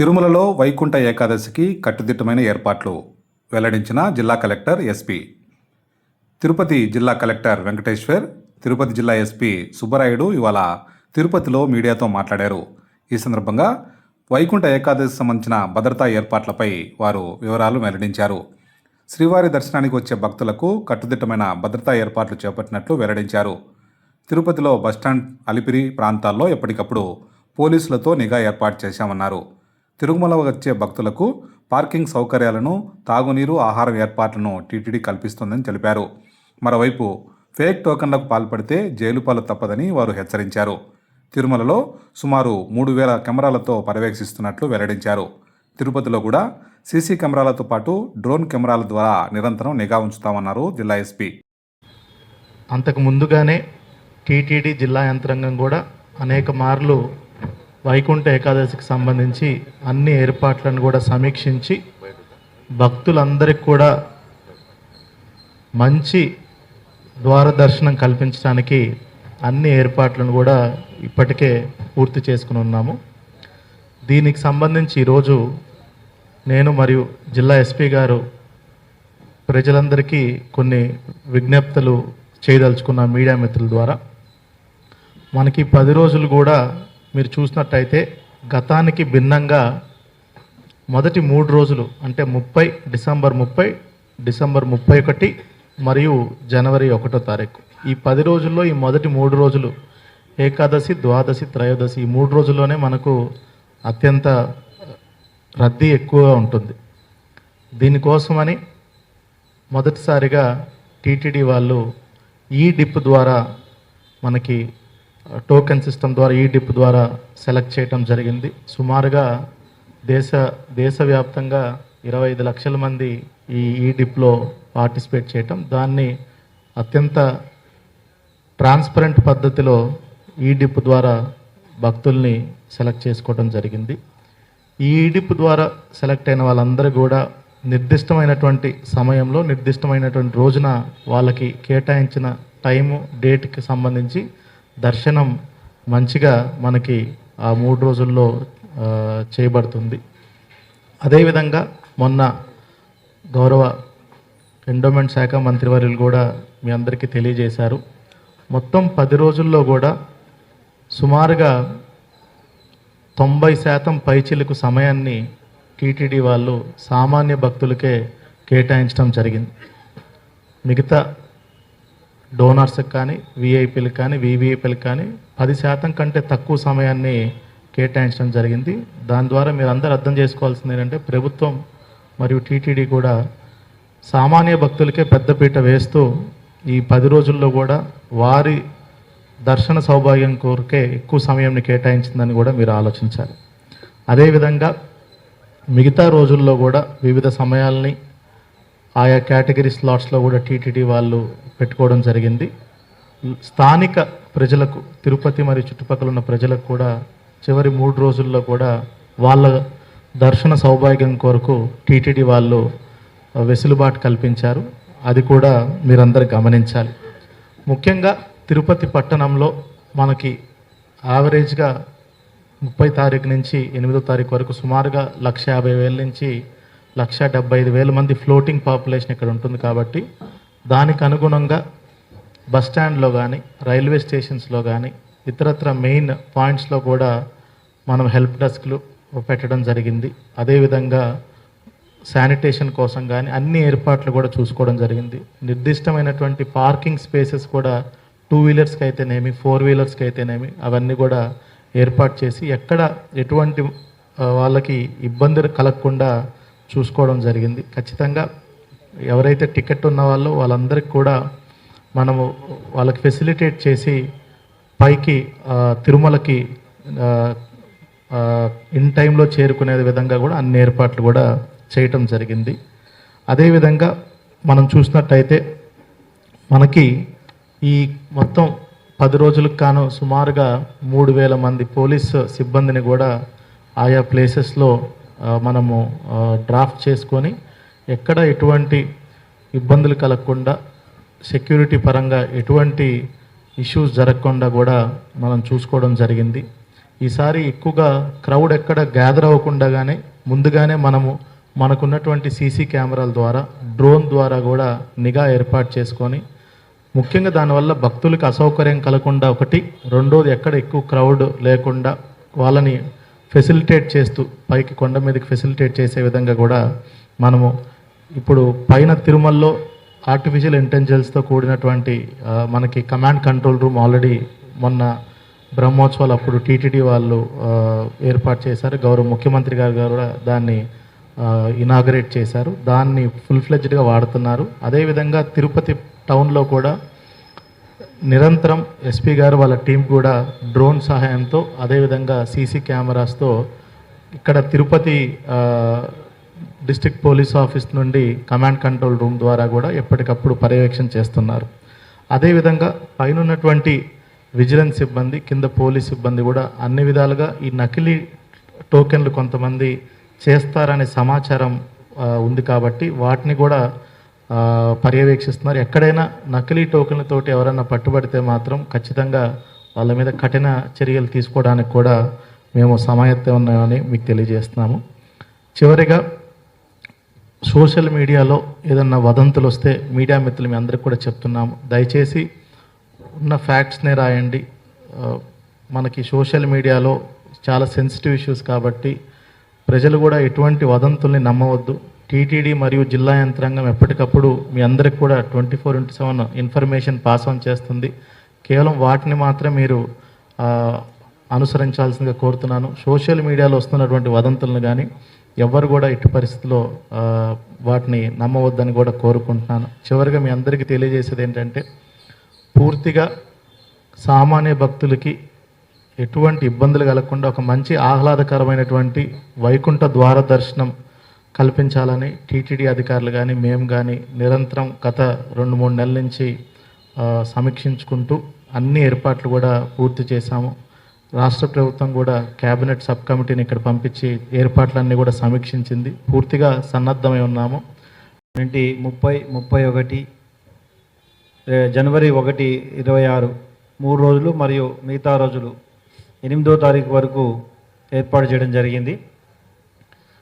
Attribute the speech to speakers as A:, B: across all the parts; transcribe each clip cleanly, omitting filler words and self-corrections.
A: తిరుమలలో వైకుంఠ ఏకాదశికి కట్టుదిట్టమైన ఏర్పాట్లు వెల్లడించిన జిల్లా కలెక్టర్ ఎస్పీ. తిరుపతి జిల్లా కలెక్టర్ వెంకటేశ్వర్, తిరుపతి జిల్లా ఎస్పీ సుబ్బరాయుడు ఇవాళ తిరుపతిలో మీడియాతో మాట్లాడారు. ఈ సందర్భంగా వైకుంఠ ఏకాదశి సంబంధించిన భద్రతా ఏర్పాట్లపై వారు వివరాలు వెల్లడించారు. శ్రీవారి దర్శనానికి వచ్చే భక్తులకు కట్టుదిట్టమైన భద్రతా ఏర్పాట్లు చేపట్టినట్లు వెల్లడించారు. తిరుపతిలో బస్టాండ్, అలిపిరి ప్రాంతాల్లో ఎప్పటికప్పుడు పోలీసులతో నిఘా ఏర్పాటు చేశామన్నారు. తిరుమల వచ్చే భక్తులకు పార్కింగ్ సౌకర్యాలను, తాగునీరు, ఆహారం ఏర్పాట్లను టీటీడీ కల్పిస్తుందని తెలిపారు. మరోవైపు ఫేక్ టోకన్లకు పాల్పడితే జైలు పాలు తప్పదని వారు హెచ్చరించారు. తిరుమలలో సుమారు 3000 కెమెరాలతో పర్యవేక్షిస్తున్నట్లు వెల్లడించారు. తిరుపతిలో కూడా సీసీ కెమెరాలతో పాటు డ్రోన్ కెమెరాల ద్వారా నిరంతరం నిఘా ఉంచుతామన్నారు జిల్లా ఎస్పీ.
B: అంతకు ముందుగానే టీటీడీ జిల్లా యంత్రాంగం కూడా అనేక మార్లు వైకుంఠ ఏకాదశికి సంబంధించి అన్ని ఏర్పాట్లను కూడా సమీక్షించి భక్తులందరికీ కూడా మంచి ద్వార దర్శనం కల్పించడానికి అన్ని ఏర్పాట్లను కూడా ఇప్పటికే పూర్తి చేసుకుని ఉన్నాము. దీనికి సంబంధించి ఈరోజు నేను మరియు జిల్లా ఎస్పీ గారు ప్రజలందరికీ కొన్ని విజ్ఞప్తులు చేయదలుచుకున్న మీడియా మిత్రుల ద్వారా. మనకి 10 రోజులు కూడా మీరు చూసినట్టయితే గతానికి భిన్నంగా మొదటి 3 రోజులు అంటే డిసెంబర్ 30, డిసెంబర్ 31 మరియు జనవరి 1వ తారీఖు, ఈ 10 రోజుల్లో ఈ మొదటి 3 రోజులు ఏకాదశి, ద్వాదశి, త్రయోదశి, ఈ 3 రోజుల్లోనే మనకు అత్యంత రద్దీ ఎక్కువగా ఉంటుంది. దీనికోసమని మొదటిసారిగా టీటీడీ వాళ్ళు ఈ డిప్ ద్వారా మనకి టోకెన్ సిస్టమ్ ద్వారా ఈ డిప్ ద్వారా సెలెక్ట్ చేయటం జరిగింది. సుమారుగా దేశవ్యాప్తంగా 25 లక్షల మంది ఈ డిప్లో పార్టిసిపేట్ చేయటం, దాన్ని అత్యంత ట్రాన్స్పరెంట్ పద్ధతిలో ఈ డిప్ ద్వారా భక్తుల్ని సెలెక్ట్ చేసుకోవడం జరిగింది. ఈ డిప్ ద్వారా సెలెక్ట్ అయిన వాళ్ళందరూ కూడా నిర్దిష్టమైనటువంటి సమయంలో, నిర్దిష్టమైనటువంటి రోజున వాళ్ళకి కేటాయించిన టైము, డేట్కి సంబంధించి దర్శనం మంచిగా మనకి ఆ 3 రోజుల్లో చేయబడుతుంది. అదేవిధంగా మొన్న గౌరవ ఎండోమెంట్ శాఖ మంత్రివర్యులు కూడా మీ అందరికీ తెలియజేశారు. మొత్తం 10 రోజుల్లో కూడా సుమారుగా 90% పైచిలకు సమయాన్ని టీటీడీ వాళ్ళు సామాన్య భక్తులకే కేటాయించడం జరిగింది. మిగతా డోనర్స్కి కానీ, విఐపీలకు కానీ, వివిఐపీలకు కానీ 10% కంటే తక్కువ సమయాన్ని కేటాయించడం జరిగింది. దాని ద్వారా మీరు అందరూ అర్థం చేసుకోవాల్సింది ఏంటంటే ప్రభుత్వం మరియు టీటీడీ కూడా సామాన్య భక్తులకే పెద్దపీట వేస్తూ ఈ 10 రోజుల్లో కూడా వారి దర్శన సౌభాగ్యం కోరికే ఎక్కువ సమయాన్ని కేటాయించిందని కూడా మీరు ఆలోచించాలి. అదేవిధంగా మిగతా రోజుల్లో కూడా వివిధ సమయాల్ని ఆయా కేటగిరీ స్లాట్స్లో కూడా టీటీడీ వాళ్ళు పెట్టుకోవడం జరిగింది. స్థానిక ప్రజలకు, తిరుపతి మరియు చుట్టుపక్కల ఉన్న ప్రజలకు కూడా చివరి 3 రోజుల్లో కూడా వాళ్ళ దర్శన సౌభాగ్యం కొరకు టీటీడీ వాళ్ళు వెసులుబాటు కల్పించారు. అది కూడా మీరందరూ గమనించాలి. ముఖ్యంగా తిరుపతి పట్టణంలో మనకి యావరేజ్గా 30 తారీఖు నుంచి 8వ తారీఖు వరకు సుమారుగా 150,000 నుంచి 175,000 మంది ఫ్లోటింగ్ పాపులేషన్ ఇక్కడ ఉంటుంది. కాబట్టి దానికి అనుగుణంగా బస్టాండ్లో కానీ, రైల్వే స్టేషన్స్లో కానీ, ఇతరత్ర మెయిన్ పాయింట్స్లో కూడా మనం హెల్ప్ డెస్క్లు పెట్టడం జరిగింది. అదేవిధంగా శానిటేషన్ కోసం కానీ అన్ని ఏర్పాట్లు కూడా చూసుకోవడం జరిగింది. నిర్దిష్టమైనటువంటి పార్కింగ్ స్పేసెస్ కూడా 2 వీలర్స్కి అయితేనేమి, 4 వీలర్స్కి అయితేనేమి అవన్నీ కూడా ఏర్పాటు చేసి ఎక్కడ ఎటువంటి వాళ్ళకి ఇబ్బంది కలగకుండా చూసుకోవడం జరిగింది. ఖచ్చితంగా ఎవరైతే టికెట్ ఉన్న వాళ్ళందరికీ కూడా మనము వాళ్ళకి ఫెసిలిటేట్ చేసి పైకి తిరుమలకి ఇన్ టైంలో చేరుకునే విధంగా కూడా అన్ని ఏర్పాట్లు కూడా చేయటం జరిగింది. అదేవిధంగా మనం చూసినట్టయితే మనకి ఈ మొత్తం 10 రోజులకు కాను సుమారుగా 3,000 మంది పోలీస్ సిబ్బందిని కూడా ఆయా ప్లేసెస్లో మనము డ్రాఫ్ట్ చేసుకొని ఎక్కడ ఎటువంటి ఇబ్బందులు కలగకుండా, సెక్యూరిటీ పరంగా ఎటువంటి ఇష్యూస్ జరగకుండా కూడా మనం చూసుకోవడం జరిగింది. ఈసారి ఎక్కువగా క్రౌడ్ ఎక్కడ గ్యాదర్ అవ్వకుండానే ముందుగానే మనకున్నటువంటి సీసీ కెమెరాల ద్వారా డ్రోన్ ద్వారా కూడా నిఘా ఏర్పాటు చేసుకొని ముఖ్యంగా దానివల్ల భక్తులకు అసౌకర్యం కలగకుండా ఒకటి, రెండోది ఎక్కడ ఎక్కువ క్రౌడ్ లేకుండా వాళ్ళని ఫెసిలిటేట్ చేస్తూ పైకి కొండ మీదకి ఫెసిలిటేట్ చేసే విధంగా కూడా మనము ఇప్పుడు పైన తిరుమలలో ఆర్టిఫిషియల్ ఇంటెలిజెన్స్తో కూడినటువంటి మనకి కమాండ్ కంట్రోల్ రూమ్ ఆల్రెడీ మొన్న బ్రహ్మోత్సవాలు అప్పుడు టీటీడీ వాళ్ళు ఏర్పాటు చేశారు. గౌరవ ముఖ్యమంత్రి గారు కూడా దాన్ని ఇనాగరేట్ చేశారు. దాన్ని ఫుల్ ఫ్లెడ్జ్డ్గా వాడుతున్నారు. అదేవిధంగా తిరుపతి టౌన్లో కూడా నిరంతరం ఎస్పీ గారు వాళ్ళ టీం కూడా డ్రోన్ సహాయంతో అదేవిధంగా సీసీ కెమెరాస్తో ఇక్కడ తిరుపతి డిస్ట్రిక్ట్ పోలీస్ ఆఫీస్ నుండి కమాండ్ కంట్రోల్ రూమ్ ద్వారా కూడా ఎప్పటికప్పుడు పర్యవేక్షణ చేస్తున్నారు. అదేవిధంగా పైన ఉన్నటువంటి విజిలెన్స్ సిబ్బంది, కింద పోలీస్ సిబ్బంది కూడా అన్ని విధాలుగా ఈ నకిలీ టోకెన్లు కొంతమంది చేస్తారనే సమాచారం ఉంది కాబట్టి వాటిని కూడా పర్యవేక్షిస్తున్నారు. ఎక్కడైనా నకిలీ టోకెన్లతోటి ఎవరైనా పట్టుబడితే మాత్రం ఖచ్చితంగా వాళ్ళ మీద కఠిన చర్యలు తీసుకోవడానికి కూడా మేము సమాయత్తం ఉన్నామని మీకు తెలియజేస్తున్నాము. చివరిగా సోషల్ మీడియాలో ఏదన్నా వదంతులు వస్తే మీడియా మిత్రులు మీ అందరికీ కూడా చెప్తున్నాము, దయచేసి ఉన్న ఫ్యాక్ట్స్నే రాయండి. మనకి సోషల్ మీడియాలో చాలా సెన్సిటివ్ ఇష్యూస్ కాబట్టి ప్రజలు కూడా ఎటువంటి వదంతుల్ని నమ్మవద్దు. టీటీడీ మరియు జిల్లా యంత్రాంగం ఎప్పటికప్పుడు మీ అందరికి కూడా 24/7 ఇన్ఫర్మేషన్ పాస్ ఆన్ చేస్తుంది. కేవలం వాటిని మాత్రం మీరు అనుసరించాల్సిందిగా కోరుతున్నాను. సోషల్ మీడియాలో వస్తున్నటువంటి వదంతులను కానీ ఎవరు కూడా ఎట్టి పరిస్థితుల్లో వాటిని నమ్మవద్దని కూడా కోరుకుంటున్నాను. చివరిగా మీ అందరికీ తెలియజేసేది ఏంటంటే పూర్తిగా సామాన్య భక్తులకి ఎటువంటి ఇబ్బందులు కలగకుండా ఒక మంచి ఆహ్లాదకరమైనటువంటి వైకుంఠ ద్వార దర్శనం కల్పించాలని టీటీడీ అధికారులు కానీ మేము కానీ నిరంతరం గత 2-3 నెలల నుంచి సమీక్షించుకుంటూ అన్ని ఏర్పాట్లు కూడా పూర్తి చేశాము. రాష్ట్ర ప్రభుత్వం కూడా కేబినెట్ సబ్ కమిటీని ఇక్కడ పంపించి ఏర్పాట్లన్నీ కూడా సమీక్షించింది. పూర్తిగా సన్నద్ధమై ఉన్నాము.
C: 31 జనవరి 26 3 రోజులు మరియు మిగతా రోజులు 8వ తారీఖు వరకు ఏర్పాటు చేయడం జరిగింది.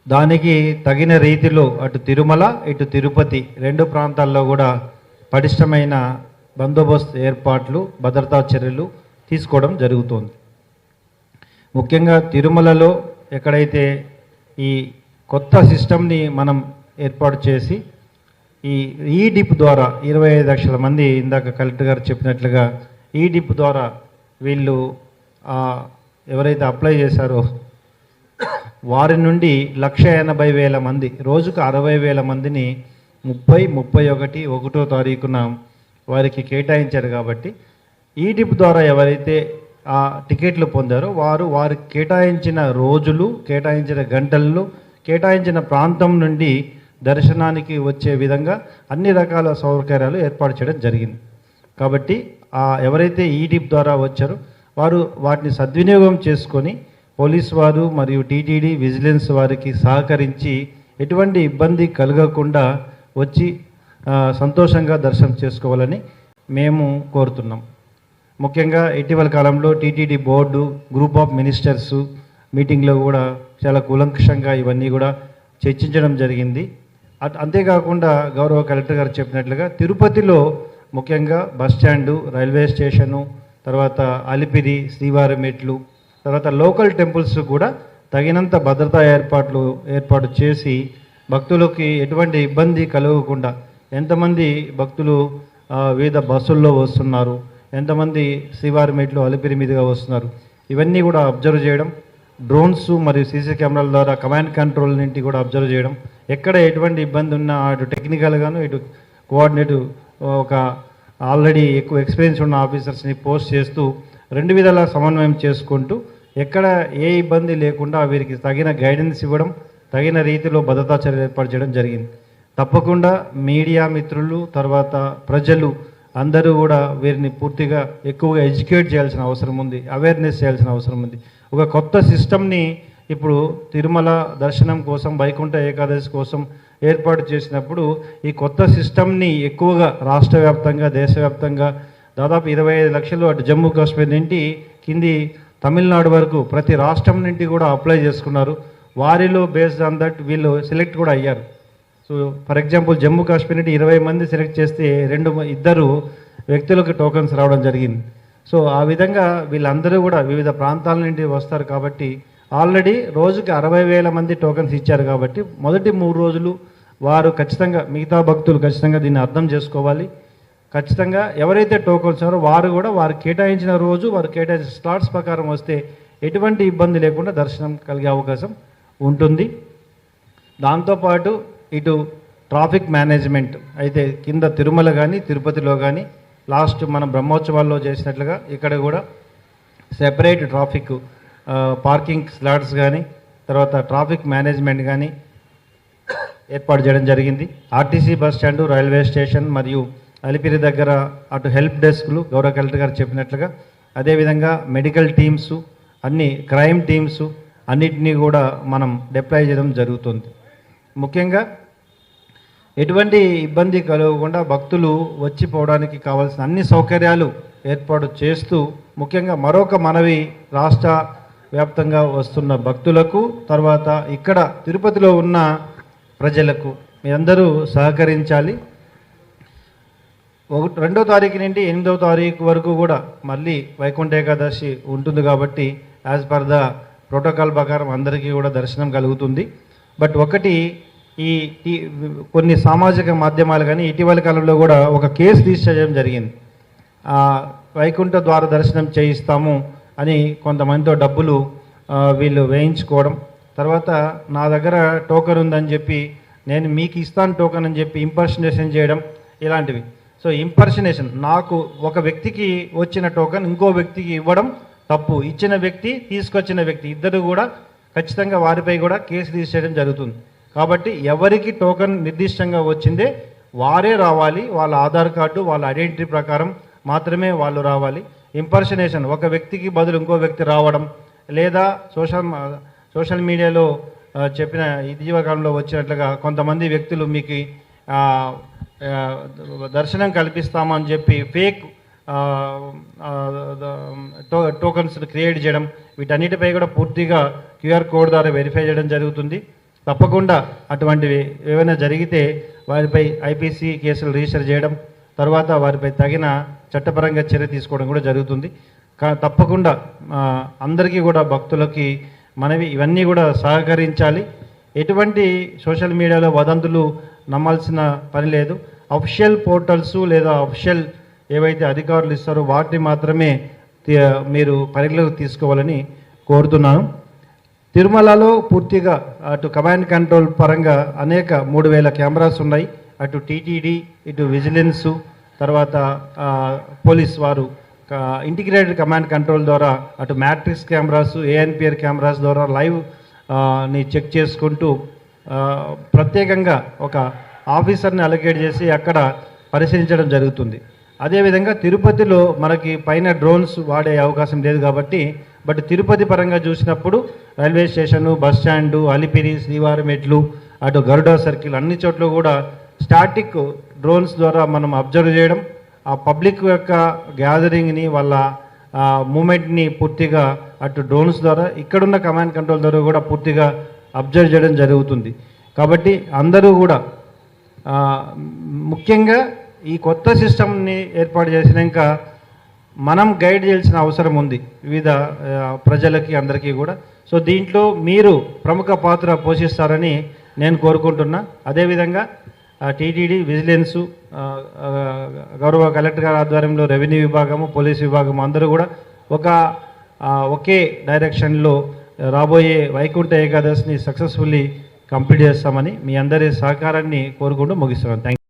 C: దానికి తగిన రీతిలో అటు తిరుమల ఇటు తిరుపతి 2 ప్రాంతాల్లో కూడా పటిష్టమైన బందోబస్తు ఏర్పాట్లు, భద్రతా చర్యలు తీసుకోవడం జరుగుతుంది. ముఖ్యంగా తిరుమలలో ఎక్కడైతే ఈ కొత్త సిస్టమ్ని మనం ఏర్పాటు చేసి ఈ డిప్ ద్వారా 25 లక్షల మంది ఇందాక కలెక్టర్ గారు చెప్పినట్లుగా ఈ డిప్ ద్వారా వీళ్ళు ఎవరైతే అప్లై చేశారో వారి నుండి 1,80,000 మంది, రోజుకు 60,000 మందిని 31 తారీఖున వారికి కేటాయించారు. కాబట్టి ఈ డిప్ ద్వారా ఎవరైతే ఆ టికెట్లు పొందారో వారికి కేటాయించిన రోజులు, కేటాయించిన గంటల్లో, కేటాయించిన ప్రాంతం నుండి దర్శనానికి వచ్చే విధంగా అన్ని రకాల సౌకర్యాలు ఏర్పాటు చేయడం జరిగింది. కాబట్టి ఎవరైతే ఈ డిప్ ద్వారా వచ్చారో వారు వాటిని సద్వినియోగం చేసుకొని పోలీస్ వారు మరియు టీటీడీ విజిలెన్స్ వారికి సహకరించి ఎటువంటి ఇబ్బంది కలగకుండా వచ్చి సంతోషంగా దర్శనం చేసుకోవాలని మేము కోరుతున్నాం. ముఖ్యంగా ఇటీవల కాలంలో TTD board, group of ministers మీటింగ్లో కూడా చాలా కూలంకషంగా ఇవన్నీ కూడా చర్చించడం జరిగింది. అంతేకాకుండా గౌరవ కలెక్టర్ గారు చెప్పినట్లుగా తిరుపతిలో ముఖ్యంగా బస్టాండు, రైల్వే స్టేషను, తర్వాత అలిపిరి, శ్రీవారి మెట్లు, తర్వాత లోకల్ టెంపుల్స్ కూడా తగినంత భద్రతా ఏర్పాటు చేసి భక్తులకి ఎటువంటి ఇబ్బంది కలగకుండా ఎంతమంది భక్తులు వివిధ బస్సుల్లో వస్తున్నారు, ఎంతమంది శ్రీవారి మెట్లు, అలిపిరి మీదుగా వస్తున్నారు, ఇవన్నీ కూడా అబ్జర్వ్ చేయడం, డ్రోన్స్ మరియు సీసీ కెమెరాల ద్వారా కమాండ్ కంట్రోల్ నుండి కూడా అబ్జర్వ్ చేయడం, ఎక్కడ ఎటువంటి ఇబ్బంది ఉన్నా అటు టెక్నికల్గాను ఇటు కోఆర్డినేటివ్ ఒక ఆల్రెడీ ఎక్కువ ఎక్స్పీరియన్స్ ఉన్న ఆఫీసర్స్ని పోస్ట్ చేస్తూ 2 విధాల సమన్వయం చేసుకుంటూ ఎక్కడ ఏ ఇబ్బంది లేకుండా వీరికి తగిన గైడెన్స్ ఇవ్వడం, తగిన రీతిలో భద్రతా చర్యలు ఏర్పాటు చేయడం జరిగింది. తప్పకుండా మీడియా మిత్రులు, తర్వాత ప్రజలు అందరూ కూడా వీరిని పూర్తిగా ఎక్కువగా ఎడ్యుకేట్ చేయాల్సిన అవసరం ఉంది, అవేర్నెస్ చేయాల్సిన అవసరం ఉంది. ఒక కొత్త సిస్టమ్ని ఇప్పుడు తిరుమల దర్శనం కోసం, వైకుంఠ ఏకాదశి కోసం ఏర్పాటు చేసినప్పుడు ఈ కొత్త సిస్టమ్ని ఎక్కువగా రాష్ట్ర వ్యాప్తంగా, దేశవ్యాప్తంగా దాదాపు 25 లక్షలు అటు జమ్మూ కాశ్మీర్ నుండి కింది తమిళనాడు వరకు ప్రతి రాష్ట్రం నుండి కూడా అప్లై చేసుకున్నారు. వారిలో బేస్డ్ ఆన్ దట్ వీళ్ళు సెలెక్ట్ కూడా అయ్యారు. So for example Jammu Kashmir నుండి 20 మంది సెలెక్ట్ చేస్తే ఇద్దరు వ్యక్తులకు టోకన్స్ రావడం జరిగింది. సో ఆ విధంగా వీళ్ళందరూ కూడా వివిధ ప్రాంతాల నుండి వస్తారు కాబట్టి ఆల్రెడీ రోజుకి 60,000 మంది టోకన్స్ ఇచ్చారు. కాబట్టి మొదటి 3 రోజులు వారు ఖచ్చితంగా మిగతా భక్తులు ఖచ్చితంగా దీన్ని అర్థం చేసుకోవాలి. ఖచ్చితంగా ఎవరైతే టోకన్స్ ఉన్నారో వారు కూడా వారు కేటాయించిన రోజు వారు కేటాయించిన స్లాట్స్ ప్రకారం వస్తే ఎటువంటి ఇబ్బంది లేకుండా దర్శనం కలిగే అవకాశం ఉంటుంది. దాంతోపాటు ఇటు ట్రాఫిక్ మేనేజ్మెంట్ అయితే కింద తిరుమల కానీ తిరుపతిలో కానీ లాస్ట్ మనం బ్రహ్మోత్సవాల్లో చేసినట్లుగా ఇక్కడ కూడా సెపరేట్ ట్రాఫిక్ పార్కింగ్ స్లాట్స్ కానీ తర్వాత ట్రాఫిక్ మేనేజ్మెంట్ కానీ ఏర్పాటు చేయడం జరిగింది. RTC bus stand, railway station మరియు అలిపిరి దగ్గర అటు హెల్ప్ డెస్క్లు గౌరవ కలెక్టర్ గారు చెప్పినట్లుగా, అదేవిధంగా మెడికల్ టీమ్స్, అన్ని క్రైమ్ టీమ్స్ అన్నిటినీ కూడా మనం డిప్లాయ్ చేయడం జరుగుతుంది. ముఖ్యంగా ఎటువంటి ఇబ్బంది కలగకుండా భక్తులు వచ్చిపోవడానికి కావాల్సిన అన్ని సౌకర్యాలు ఏర్పాటు చేస్తూ, ముఖ్యంగా మరొక మనవి రాష్ట్ర వ్యాప్తంగా వస్తున్న భక్తులకు తర్వాత ఇక్కడ తిరుపతిలో ఉన్న ప్రజలకు మీరందరూ సహకరించాలి. 2వ తారీఖు నుండి 8వ తారీఖు వరకు కూడా మళ్ళీ వైకుంఠ ఏకాదశి ఉంటుంది కాబట్టి యాజ్ పర్ ద ప్రోటోకాల్ ప్రకారం అందరికీ కూడా దర్శనం కలుగుతుంది. బట్ ఒకటి ఈ కొన్ని సామాజిక మాధ్యమాలు కానీ ఇటీవల కాలంలో కూడా ఒక కేసు తీసేయడం జరిగింది. వైకుంఠ ద్వార దర్శనం చేయిస్తాము అని కొంతమందితో డబ్బులు వీళ్ళు వేయించుకోవడం, తర్వాత నా దగ్గర టోకెన్ ఉందని చెప్పి నేను మీకు ఇస్తాను టోకెన్ అని చెప్పి ఇంపర్సనేషన్ చేయడం ఇలాంటివి. సో ఇంపర్సనేషన్, నాకు ఒక వ్యక్తికి వచ్చిన టోకెన్ ఇంకో వ్యక్తికి ఇవ్వడం తప్పు. ఇచ్చిన వ్యక్తి తీసుకొచ్చిన వ్యక్తి ఇద్దరు కూడా ఖచ్చితంగా వారిపై కూడా కేసు తీసేయడం జరుగుతుంది. కాబట్టి ఎవరికి టోకెన్ నిర్దిష్టంగా వచ్చిందే వారే రావాలి. వాళ్ళ ఆధార్ కార్డు వాళ్ళ ఐడెంటిటీ ప్రకారం మాత్రమే వాళ్ళు రావాలి. ఇంపర్సనేషన్, ఒక వ్యక్తికి బదులు ఇంకో వ్యక్తి రావడం, లేదా సోషల్ మీడియాలో చెప్పిన ఇటీవల కాలంలో వచ్చినట్లుగా కొంతమంది వ్యక్తులు మీకు దర్శనం కల్పిస్తామని చెప్పి ఫేక్ టోకన్స్ క్రియేట్ చేయడం, వీటన్నిటిపై కూడా పూర్తిగా QR కోడ్ ద్వారా వెరిఫై చేయడం జరుగుతుంది. తప్పకుండా అటువంటివి ఏమైనా జరిగితే వారిపై IPC కేసులు రిజిస్టర్ చేయడం, తర్వాత వారిపై తగిన చట్టపరంగా చర్య తీసుకోవడం కూడా జరుగుతుంది. తప్పకుండా అందరికీ కూడా భక్తులకి మనవి ఇవన్నీ కూడా సహకరించాలి. ఎటువంటి సోషల్ మీడియాలో వదంతులు నమ్మాల్సిన పని లేదు. అఫిషియల్ పోర్టల్స్ లేదా అఫిషియల్ ఏవైతే అధికారులు ఇస్తారో వాటిని మాత్రమే మీరు పరిగణలోకి తీసుకోవాలని కోరుతున్నాను. తిరుమలలో పూర్తిగా అటు కమాండ్ కంట్రోల్ పరంగా అనేక 3,000 కెమెరాస్ ఉన్నాయి. అటు TTD, ఇటు విజిలెన్సు, తర్వాత పోలీస్ వారు ఇంటిగ్రేటెడ్ కమాండ్ కంట్రోల్ ద్వారా అటు మ్యాట్రిక్స్ కెమెరాస్, ANPR కెమెరాస్ ద్వారా లైవ్ ని చెక్ చేసుకుంటూ ప్రత్యేకంగా ఒక ఆఫీసర్ని అలొకేట్ చేసి అక్కడ పరిశీలించడం జరుగుతుంది. అదేవిధంగా తిరుపతిలో మనకి పైన డ్రోన్స్ వాడే అవకాశం లేదు కాబట్టి, బట్ తిరుపతి పరంగా చూసినప్పుడు railway station, bus stand, Alipiri, శ్రీవారి మెట్లు, అటు గరుడ సర్కిల్ అన్ని చోట్ల కూడా స్టాటిక్ డ్రోన్స్ ద్వారా మనం అబ్జర్వ్ చేయడం, ఆ పబ్లిక్ యొక్క గ్యాదరింగ్ని వాళ్ళ మూమెంట్ని పూర్తిగా అటు డ్రోన్స్ ద్వారా ఇక్కడున్న కమాండ్ కంట్రోల్ ద్వారా కూడా పూర్తిగా అబ్జర్వ్ చేయడం జరుగుతుంది. కాబట్టి అందరూ కూడా ముఖ్యంగా ఈ కొత్త సిస్టమ్ని ఏర్పాటు చేసినాక మనం గైడ్ చేయాల్సిన అవసరం ఉంది వివిధ ప్రజలకి అందరికీ కూడా. సో దీంట్లో మీరు ప్రముఖ పాత్ర పోషిస్తారని నేను కోరుకుంటున్నా. అదేవిధంగా TTD, విజిలెన్సు, గౌరవ కలెక్టర్ గారి ఆధ్వర్యంలో రెవెన్యూ విభాగము, పోలీస్ విభాగము అందరూ కూడా ఒకే డైరెక్షన్లో రాబోయే వైకుంఠ ఏకాదశిని సక్సెస్ఫుల్లీ కంప్లీట్ చేస్తామని మీ అందరి సహకారాన్ని కోరుకుంటూ ముగిస్తున్నాను. Thank you.